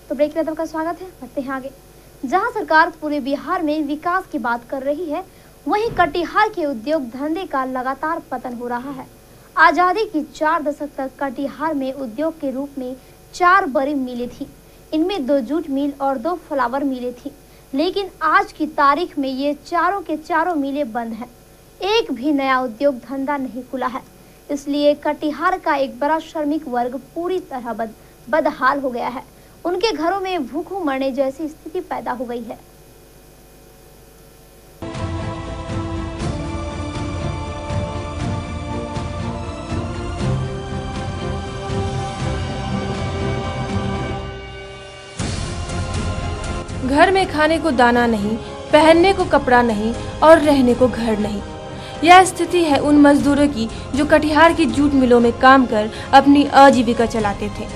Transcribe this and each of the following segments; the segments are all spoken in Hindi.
तो ब्रेक के बाद आपका स्वागत है। बढ़ते हैं आगे। जहां सरकार पूरे बिहार में विकास की बात कर रही है, वहीं कटिहार के उद्योग धंधे का लगातार पतन हो रहा है। आजादी की 4 दशक तक कटिहार में उद्योग के रूप में 4 बड़ी मिलें थी। इनमें 2 जूट मिल और 2 फ्लावर मिलें थी, लेकिन आज की तारीख में ये चारों के चारों मिलें बंद हैं। एक भी नया उद्योग धंधा नहीं खुला है। इसलिए कटिहार का एक बड़ा श्रमिक वर्ग पूरी तरह बदहाल हो गया है। उनके घरों में भूखों मरने जैसी स्थिति पैदा हो गई है। घर में खाने को दाना नहीं, पहनने को कपड़ा नहीं और रहने को घर नहीं। यह स्थिति है उन मजदूरों की जो कटिहार की जूट मिलों में काम कर अपनी आजीविका चलाते थे।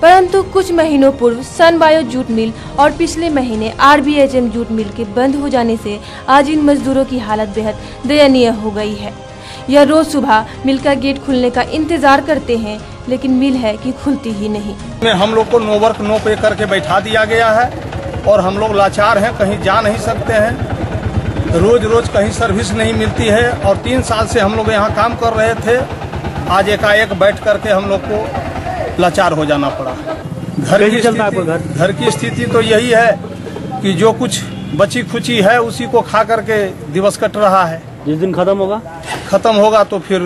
परंतु कुछ महीनों पूर्व सनबायो जूट मिल और पिछले महीने RBHM जूट मिल के बंद हो जाने से आज इन मजदूरों की हालत बेहद दयनीय हो गई है। यह रोज सुबह मिल का गेट खुलने का इंतजार करते हैं, लेकिन मिल है कि खुलती ही नहीं। हम लोग को नो वर्क नो पे करके बैठा दिया गया है और हम लोग लाचार हैं, कहीं जा नहीं सकते हैं। रोज कहीं सर्विस नहीं मिलती है और 3 साल से हम लोग यहाँ काम कर रहे थे। आज एकाएक बैठ करके हम लोग को लाचार हो जाना पड़ा। घर की स्थिति तो यही है कि जो कुछ बची खुची है उसी को खा करके दिवस कट रहा है। जिस दिन खत्म होगा तो फिर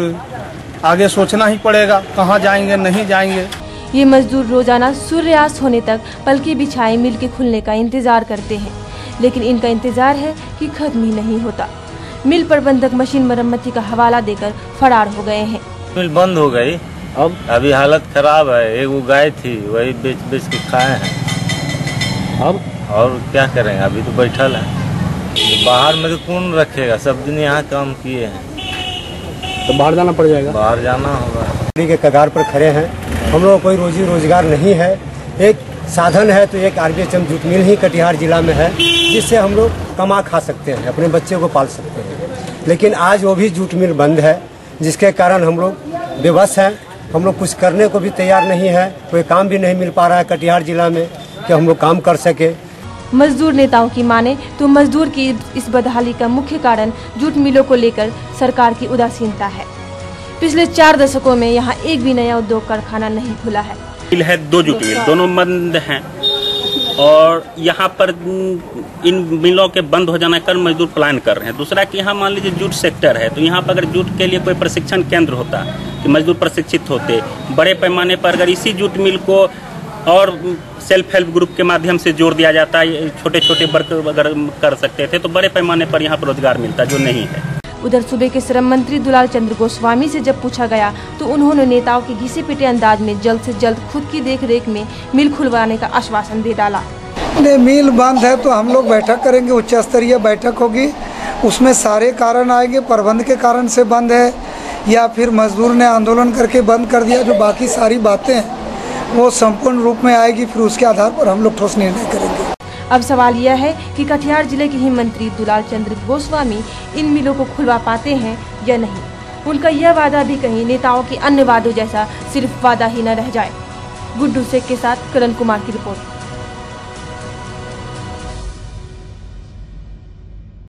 आगे सोचना ही पड़ेगा, कहाँ जाएंगे नहीं जाएंगे। ये मजदूर रोजाना सूर्यास्त होने तक पलकी बिछाए मिल के खुलने का इंतजार करते हैं, लेकिन इनका इंतजार है कि खत्म ही नहीं होता। मिल प्रबंधक मशीन मरम्मती का हवाला देकर फरार हो गए हैं। मिल बंद हो गई, अब अभी हालत खराब है। एक वो गाय थी, वही बेच के खाए हैं। अब और क्या करेंगे, अभी तो बैठल है। बाहर में तो कौन रखेगा, सब दिन यहाँ काम किए हैं तो बाहर जाना पड़ जाएगा। बाहर जाना होगा। के कगार पर खड़े हैं। हम लोग कोई रोजी रोजगार नहीं है। एक साधन है तो एक RBHM जूट मिल ही कटिहार जिला में है, जिससे हम लोग कमा खा सकते हैं, अपने बच्चे को पाल सकते हैं। लेकिन आज वो भी जूट मिल बंद है, जिसके कारण हम लोग बेबस हैं। हम लोग कुछ करने को भी तैयार नहीं है। कोई काम भी नहीं मिल पा रहा है कटिहार जिला में कि हम लोग काम कर सके। मजदूर नेताओं की माने तो मजदूर की इस बदहाली का मुख्य कारण जूट मिलों को लेकर सरकार की उदासीनता है। पिछले 4 दशकों में यहाँ एक भी नया उद्योग कारखाना नहीं खुला है। मिल है 2 जूट मिल, दोनों बंद हैं और यहाँ पर इन मिलों के बंद हो जाने का मजदूर प्लान कर रहे हैं। दूसरा कि यहाँ मान लीजिए जूट सेक्टर है, तो यहाँ पर अगर जूट के लिए कोई प्रशिक्षण केंद्र होता कि मजदूर प्रशिक्षित होते, बड़े पैमाने पर अगर इसी जूट मिल को और सेल्फ हेल्प ग्रुप के माध्यम से जोड़ दिया जाता, छोटे छोटे वर्क अगर कर सकते थे तो बड़े पैमाने पर यहाँ पर रोजगार मिलता, जो नहीं है। उधर सूबे के श्रम मंत्री दुलाल चंद्र गोस्वामी से जब पूछा गया तो उन्होंने नेताओं के घिसे पिटे अंदाज में जल्द से जल्द खुद की देखरेख में मिल खुलवाने का आश्वासन दे डाला। मिल बंद है तो हम लोग बैठक करेंगे, उच्च स्तरीय बैठक होगी। उसमें सारे कारण आएंगे, प्रबंध के कारण से बंद है या फिर मजदूर ने आंदोलन करके बंद कर दिया। जो बाकी सारी बातें हैं वो संपूर्ण रूप में आएगी, फिर उसके आधार पर हम लोग ठोस निर्णय करेंगे। अब सवाल यह है कि कटिहार जिले के ही मंत्री दुलाल चंद्र गोस्वामी इन मिलों को खुलवा पाते हैं या नहीं। उनका यह वादा भी कहीं नेताओं के अन्य वादों जैसा सिर्फ वादा ही न रह जाए। गुड्डू शेख के साथ करण कुमार की रिपोर्ट।